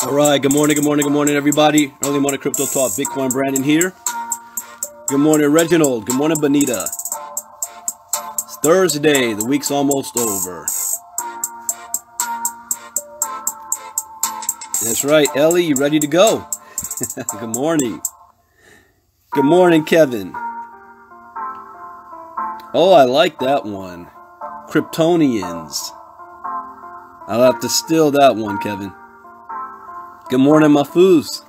All right, good morning, everybody. Early morning crypto talk. Bitcoin Brandon here. Good morning, Reginald. Good morning, Bonita. It's Thursday. The week's almost over. That's right, Ellie. You ready to go? Good morning. Good morning, Kevin. Oh, I like that one. Kryptonians. I'll have to steal that one, Kevin. Good morning, my foos.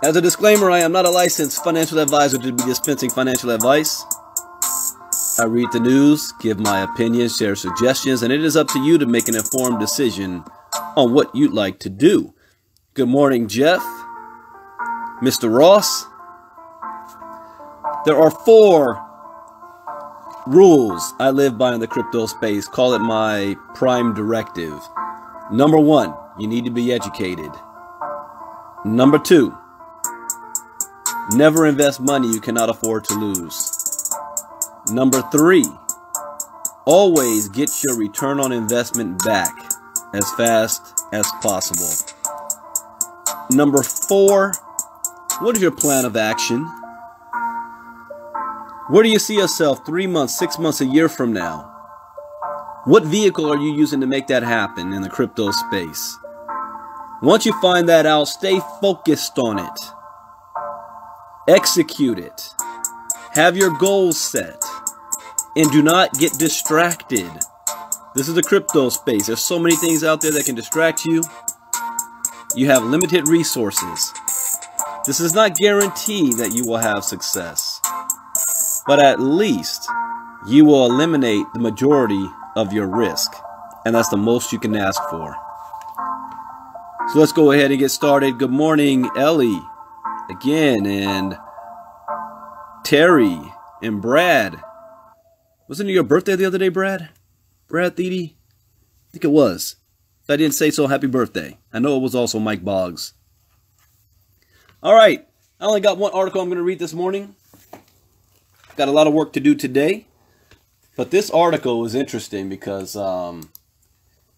As a disclaimer, I am not a licensed financial advisor to be dispensing financial advice. I read the news, give my opinions, share suggestions, and it is up to you to make an informed decision on what you'd like to do. Good morning, Jeff. Mr. Ross. There are 4 rules I live by in the crypto space. Call it my prime directive. Number 1, you need to be educated. Number 2, never invest money you cannot afford to lose. Number 3, always get your return on investment back as fast as possible. Number 4, what is your plan of action? Where do you see yourself 3 months, 6 months, a year from now? What vehicle are you using to make that happen in the crypto space? Once you find that out, stay focused on it. Execute it. Have your goals set. And do not get distracted. This is the crypto space. There's so many things out there that can distract you. You have limited resources. This does not guarantee that you will have success. But at least you will eliminate the majority of your risk. And that's the most you can ask for. So let's go ahead and get started. Good morning, Ellie. Again, and Terry and Brad. Wasn't it your birthday the other day, Brad? Brad Thede? I think it was. If I didn't say so, happy birthday. I know it was also Mike Boggs. All right. I only got one article I'm going to read this morning. Got a lot of work to do today, but this article is interesting because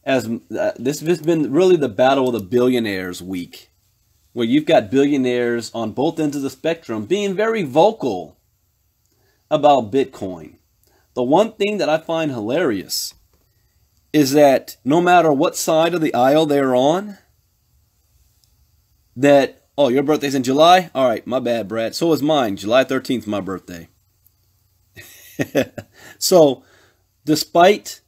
this has been really the battle of the billionaires week, where you've got billionaires on both ends of the spectrum being very vocal about Bitcoin. The one thing that I find hilarious is that no matter what side of the aisle they're on, that, oh, your birthday's in July? All right, my bad, Brad. So is mine. July 13th, my birthday. So, despite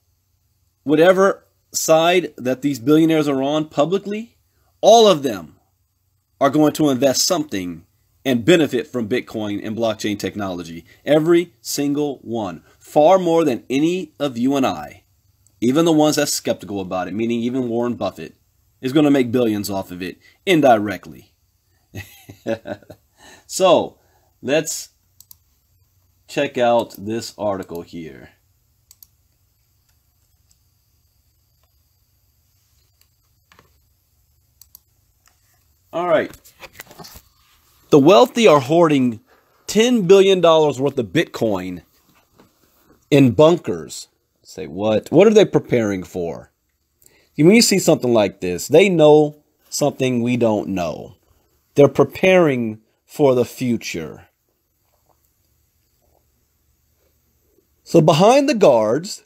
whatever side that these billionaires are on publicly, all of them are going to invest something and benefit from Bitcoin and blockchain technology. Every single one. Far more than any of you and I. Even the ones that's skeptical about it, meaning even Warren Buffett, is going to make billions off of it indirectly. So, let's check out this article here. All right. The wealthy are hoarding $10 billion worth of Bitcoin in bunkers. Say what? What are they preparing for? When you see something like this, they know something we don't know. They're preparing for the future. So behind the guards,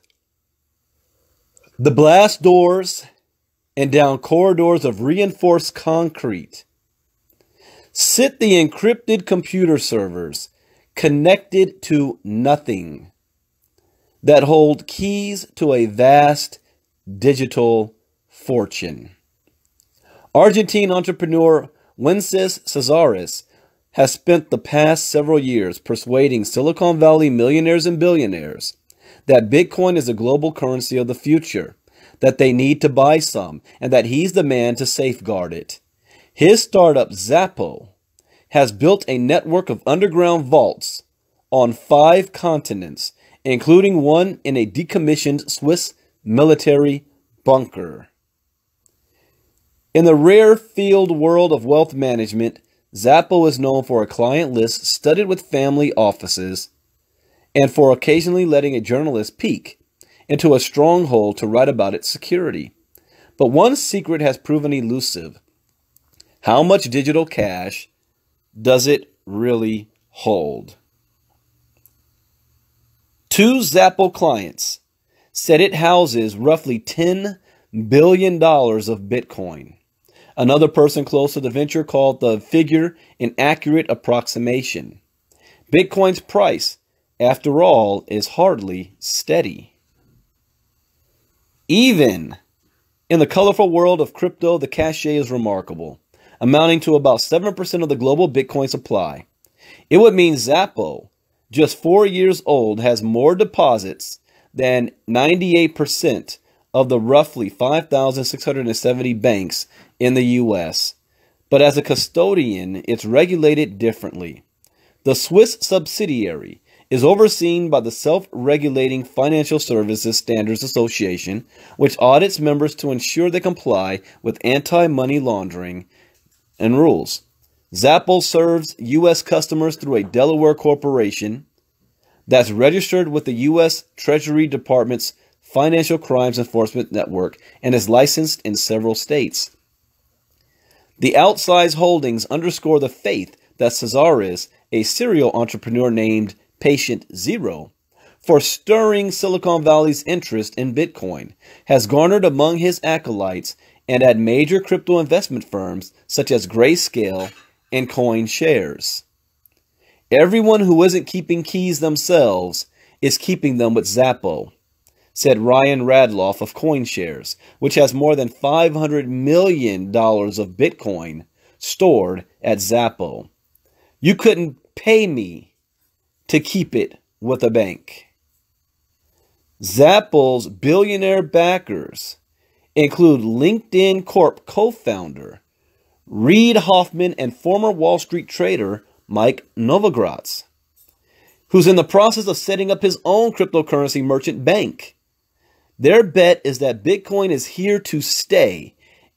the blast doors, and down corridors of reinforced concrete, sit the encrypted computer servers connected to nothing that hold keys to a vast digital fortune. Argentine entrepreneur Wences Casares has spent the past several years persuading Silicon Valley millionaires and billionaires that Bitcoin is a global currency of the future, that they need to buy some, and that he's the man to safeguard it. His startup, Zappo, has built a network of underground vaults on 5 continents, including one in a decommissioned Swiss military bunker. In the rare-field world of wealth management, Zappo is known for a client list studded with family offices and for occasionally letting a journalist peek into a stronghold to write about its security. But one secret has proven elusive. How much digital cash does it really hold? 2 Zappo clients said it houses roughly $10 billion of Bitcoin. Another person close to the venture called the figure an accurate approximation. Bitcoin's price, after all, is hardly steady. Even in the colorful world of crypto, the cachet is remarkable, amounting to about 7% of the global Bitcoin supply. It would mean Zappo, just 4 years old, has more deposits than 98% of the roughly 5,670 banks in the U.S. But as a custodian, it's regulated differently. The Swiss subsidiary is overseen by the Self-Regulating Financial Services Standards Association, which audits members to ensure they comply with anti-money laundering and rules. Zappo serves U.S. customers through a Delaware corporation that's registered with the U.S. Treasury Department's Financial Crimes Enforcement Network and is licensed in several states. The outsized holdings underscore the faith that Casares, a serial entrepreneur named Patient Zero, for stirring Silicon Valley's interest in Bitcoin, has garnered among his acolytes and at major crypto investment firms such as Grayscale and CoinShares. Everyone who isn't keeping keys themselves is keeping them with Zappo, said Ryan Radloff of CoinShares, which has more than $500 million of Bitcoin stored at Zappo. You couldn't pay me to keep it with a bank. Zappo's billionaire backers include LinkedIn Corp co-founder Reid Hoffman and former Wall Street trader Mike Novogratz, who's in the process of setting up his own cryptocurrency merchant bank. Their bet is that Bitcoin is here to stay,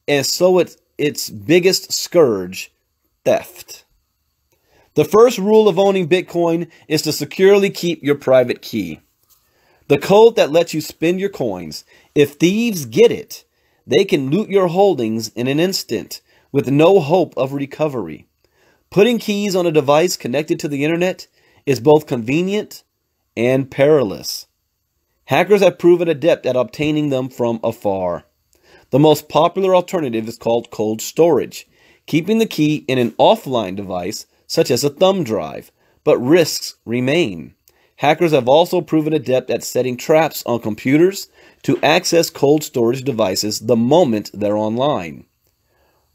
and so its biggest scourge, theft. The first rule of owning Bitcoin is to securely keep your private key, the code that lets you spend your coins. If thieves get it, they can loot your holdings in an instant with no hope of recovery. Putting keys on a device connected to the internet is both convenient and perilous. Hackers have proven adept at obtaining them from afar. The most popular alternative is called cold storage, keeping the key in an offline device such as a thumb drive, but risks remain. Hackers have also proven adept at setting traps on computers to access cold storage devices the moment they're online.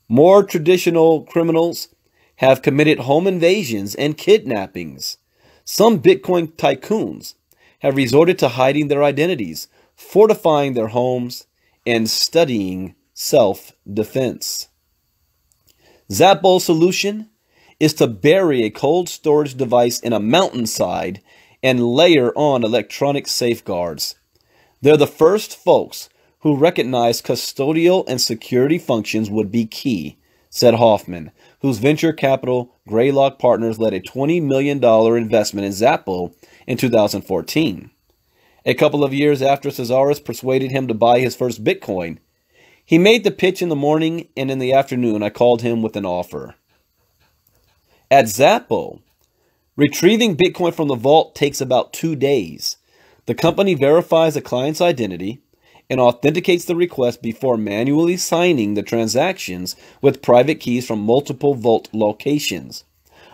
More traditional criminals have committed home invasions and kidnappings. Some Bitcoin tycoons have resorted to hiding their identities, fortifying their homes, and studying self-defense. Zappos' solution is to bury a cold storage device in a mountainside and layer on electronic safeguards. They're the first folks who recognized custodial and security functions would be key, said Hoffman, whose venture capital Greylock Partners led a $20 million investment in Zappo in 2014. A couple of years after Cazares persuaded him to buy his first Bitcoin, he made the pitch in the morning, and in the afternoon I called him with an offer. At Zappo, retrieving Bitcoin from the vault takes about 2 days. The company verifies a client's identity and authenticates the request before manually signing the transactions with private keys from multiple vault locations.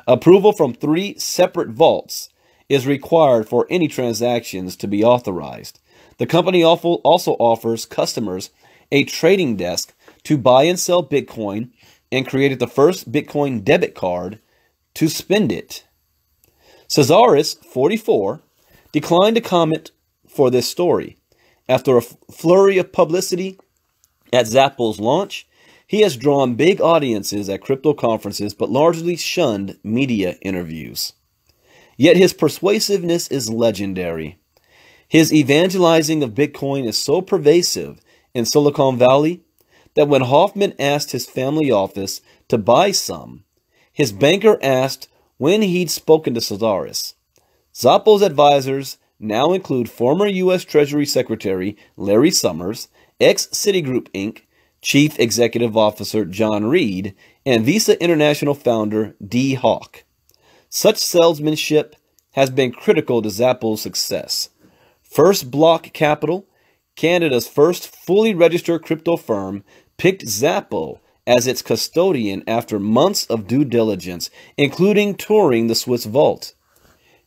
Approval from 3 separate vaults is required for any transactions to be authorized. The company also offers customers a trading desk to buy and sell Bitcoin and created the first Bitcoin debit card to spend it. Cazares, 44, declined to comment for this story. After a flurry of publicity at Zappo's launch, he has drawn big audiences at crypto conferences but largely shunned media interviews. Yet his persuasiveness is legendary. His evangelizing of Bitcoin is so pervasive in Silicon Valley that when Hoffman asked his family office to buy some, his banker asked when he'd spoken to Cazares. Zappo's advisors now include former U.S. Treasury Secretary Larry Summers, ex-Citigroup Inc. Chief Executive Officer John Reed, and Visa International founder Dee Hock. Such salesmanship has been critical to Zappo's success. First Block Capital, Canada's first fully registered crypto firm, picked Zappo as its custodian after months of due diligence, including touring the Swiss vault.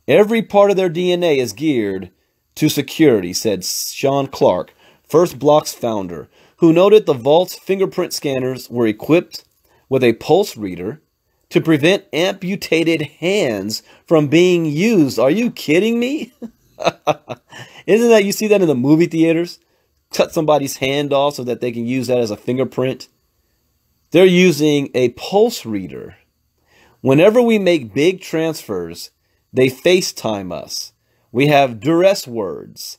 Every part of their DNA is geared to security, said Sean Clark, First Block's founder, who noted the vault's fingerprint scanners were equipped with a pulse reader to prevent amputated hands from being used. Are you kidding me? Isn't that, you see that in the movie theaters? Cut somebody's hand off so that they can use that as a fingerprint. They're using a pulse reader. Whenever we make big transfers, they FaceTime us. We have duress words.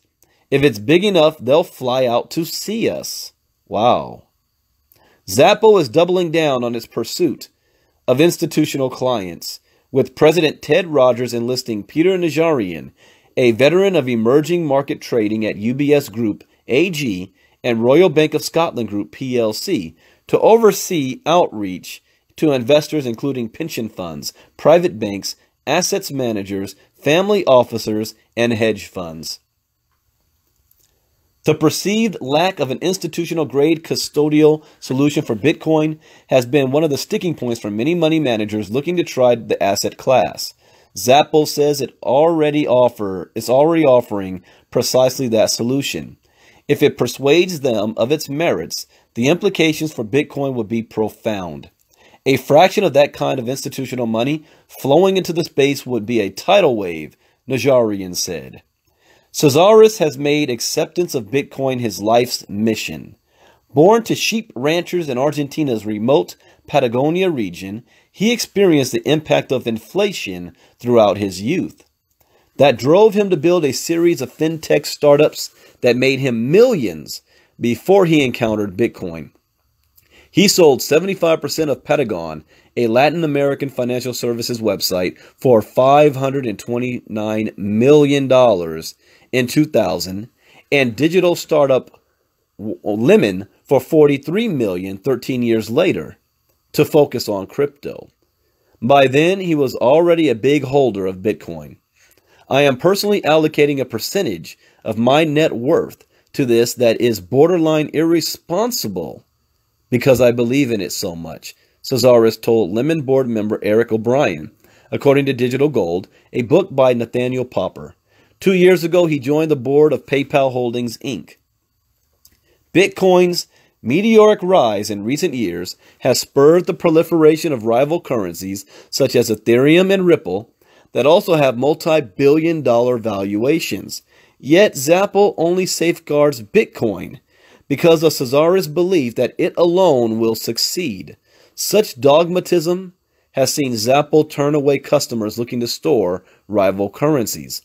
If it's big enough, they'll fly out to see us. Wow. Zappo is doubling down on its pursuit of institutional clients, with President Ted Rogers enlisting Peter Najarian, a veteran of emerging market trading at UBS Group AG and Royal Bank of Scotland Group PLC, to oversee outreach to investors including pension funds, private banks, assets managers, family officers, and hedge funds. The perceived lack of an institutional-grade custodial solution for Bitcoin has been one of the sticking points for many money managers looking to try the asset class. Zappo says it's already offering precisely that solution. If it persuades them of its merits, the implications for Bitcoin would be profound. A fraction of that kind of institutional money flowing into the space would be a tidal wave, Najarian said. Cazares has made acceptance of Bitcoin his life's mission. Born to sheep ranchers in Argentina's remote Patagonia region, he experienced the impact of inflation throughout his youth. That drove him to build a series of fintech startups that made him millions before he encountered Bitcoin. He sold 75% of Patagon, a Latin American financial services website, for $529 million in 2000, and digital startup Lemon for $43 million 13 years later to focus on crypto. By then, he was already a big holder of Bitcoin. I am personally allocating a percentage of my net worth to this that is borderline irresponsible because I believe in it so much, Cazares told Lemon board member Eric O'Brien, according to Digital Gold, a book by Nathaniel Popper. 2 years ago, he joined the board of PayPal Holdings, Inc. Bitcoin's meteoric rise in recent years has spurred the proliferation of rival currencies such as Ethereum and Ripple that also have multi-billion-dollar valuations. Yet Zapple only safeguards Bitcoin because of Cesar's belief that it alone will succeed. Such dogmatism has seen Zapple turn away customers looking to store rival currencies.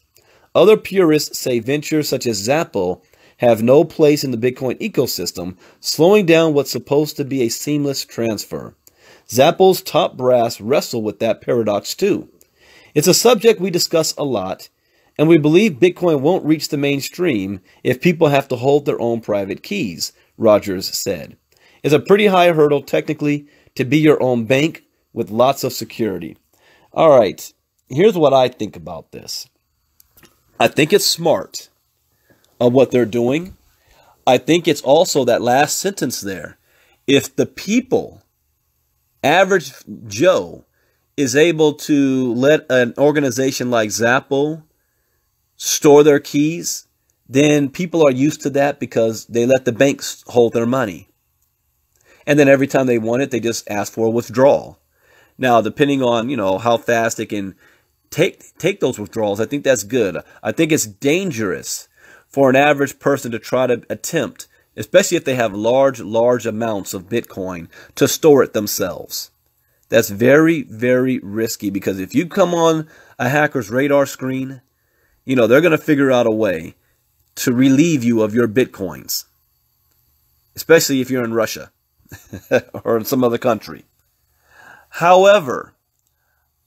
Other purists say ventures such as Zapple have no place in the Bitcoin ecosystem, slowing down what's supposed to be a seamless transfer. Zapple's top brass wrestle with that paradox too. It's a subject we discuss a lot, and we believe Bitcoin won't reach the mainstream if people have to hold their own private keys, Rogers said. It's a pretty high hurdle technically to be your own bank with lots of security. All right, here's what I think about this. I think it's smart of what they're doing. I think it's also that last sentence there. If the people, average Joe, is able to let an organization like Zapple store their keys, then people are used to that because they let the banks hold their money. And then every time they want it, they just ask for a withdrawal. Now, depending on, how fast they can take those withdrawals, I think that's good. I think it's dangerous for an average person to try to attempt, especially if they have large amounts of Bitcoin, to store it themselves. That's very, very risky because if you come on a hacker's radar screen, they're going to figure out a way to relieve you of your Bitcoins, especially if you're in Russia or in some other country. However,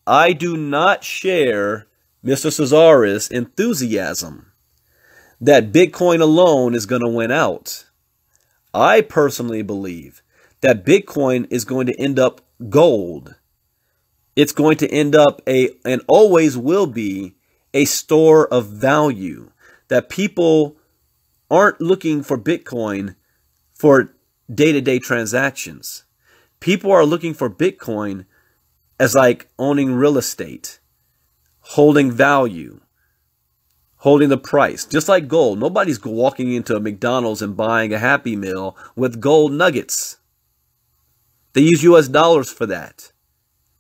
I do not share Mr. Cesar's enthusiasm that Bitcoin alone is going to win out. I personally believe that Bitcoin is going to end up gold. It's going to end up and always will be, a store of value. That people aren't looking for Bitcoin for day-to-day transactions. People are looking for Bitcoin as like owning real estate, holding value, holding the price, just like gold. Nobody's walking into a McDonald's and buying a Happy Meal with gold nuggets. They use US dollars for that.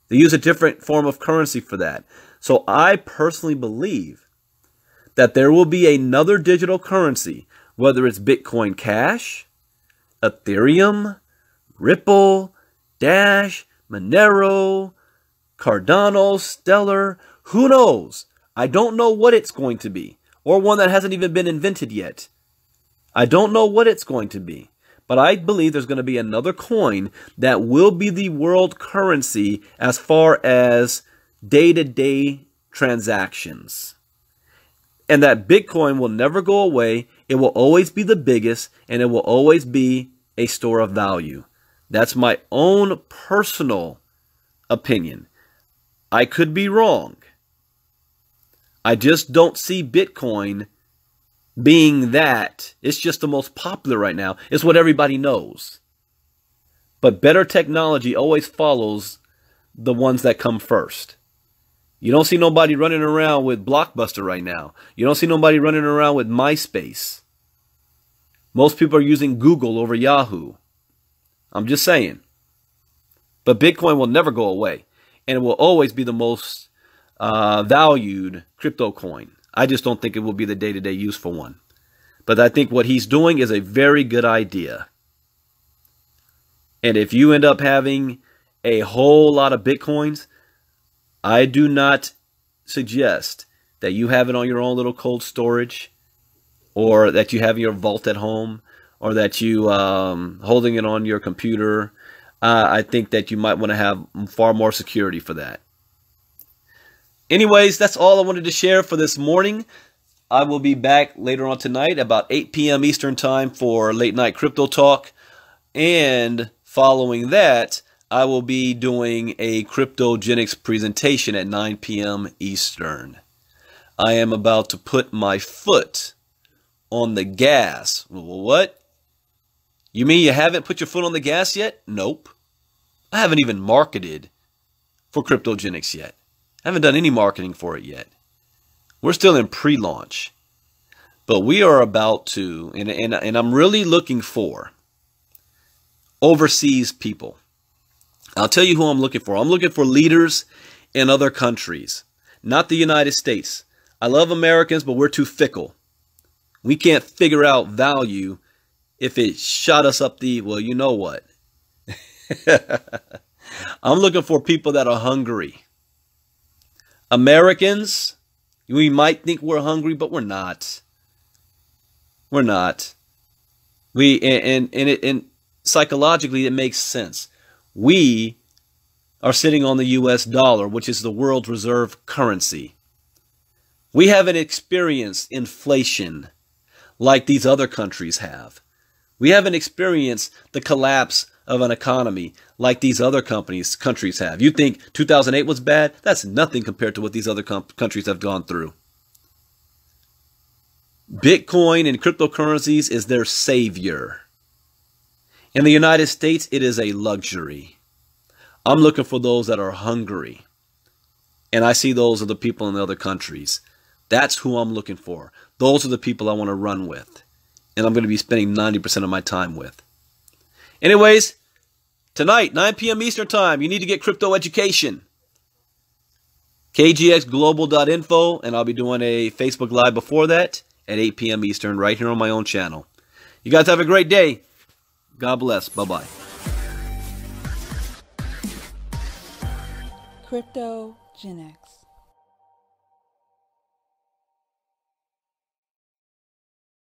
They use a different form of currency for that. So I personally believe that there will be another digital currency, whether it's Bitcoin Cash, Ethereum, Ripple, Dash, Monero, Cardano, Stellar, who knows? I don't know what it's going to be, or one that hasn't even been invented yet. I don't know what it's going to be, but I believe there's going to be another coin that will be the world currency as far as day-to-day transactions. And that Bitcoin will never go away. It will always be the biggest, and it will always be a store of value. That's my own personal opinion. I could be wrong. I just don't see Bitcoin being that. It's just the most popular right now. It's what everybody knows. But better technology always follows the ones that come first. You don't see nobody running around with Blockbuster right now. You don't see nobody running around with MySpace. Most people are using Google over Yahoo. I'm just saying. But Bitcoin will never go away. And it will always be the most valued crypto coin. I just don't think it will be the day-to-day use for one. But I think what he's doing is a very good idea. And if you end up having a whole lot of Bitcoins, I do not suggest that you have it on your own little cold storage, or that you have your vault at home, or that you holding it on your computer. I think that you might want to have far more security for that. Anyways, that's all I wanted to share for this morning. I will be back later on tonight about 8 p.m. Eastern Time for Late Night Crypto Talk. And following that, I will be doing a cryptogenics presentation at 9 p.m. Eastern. I am about to put my foot on the gas. What? You mean you haven't put your foot on the gas yet? Nope. I haven't even marketed for cryptogenics yet. I haven't done any marketing for it yet. We're still in pre-launch. But we are about to, and I'm really looking for overseas people. I'll tell you who I'm looking for. I'm looking for leaders in other countries, not the United States. I love Americans, but we're too fickle. We can't figure out value if it shot us up the, well, you know what? I'm looking for people that are hungry. Americans, we might think we're hungry, but we're not. We're not. And psychologically, it makes sense. We are sitting on the US dollar, which is the world's reserve currency. We haven't experienced inflation like these other countries have. We haven't experienced the collapse of an economy like these other countries have. You think 2008 was bad? That's nothing compared to what these other countries have gone through. Bitcoin and cryptocurrencies is their savior. In the United States, it is a luxury. I'm looking for those that are hungry. And I see those are the people in the other countries. That's who I'm looking for. Those are the people I want to run with. And I'm going to be spending 90% of my time with. Anyways, tonight, 9 p.m. Eastern Time, you need to get crypto education. kgxglobal.info, and I'll be doing a Facebook Live before that at 8 p.m. Eastern right here on my own channel. You guys have a great day. God bless. Bye-bye. Crypto Gen X.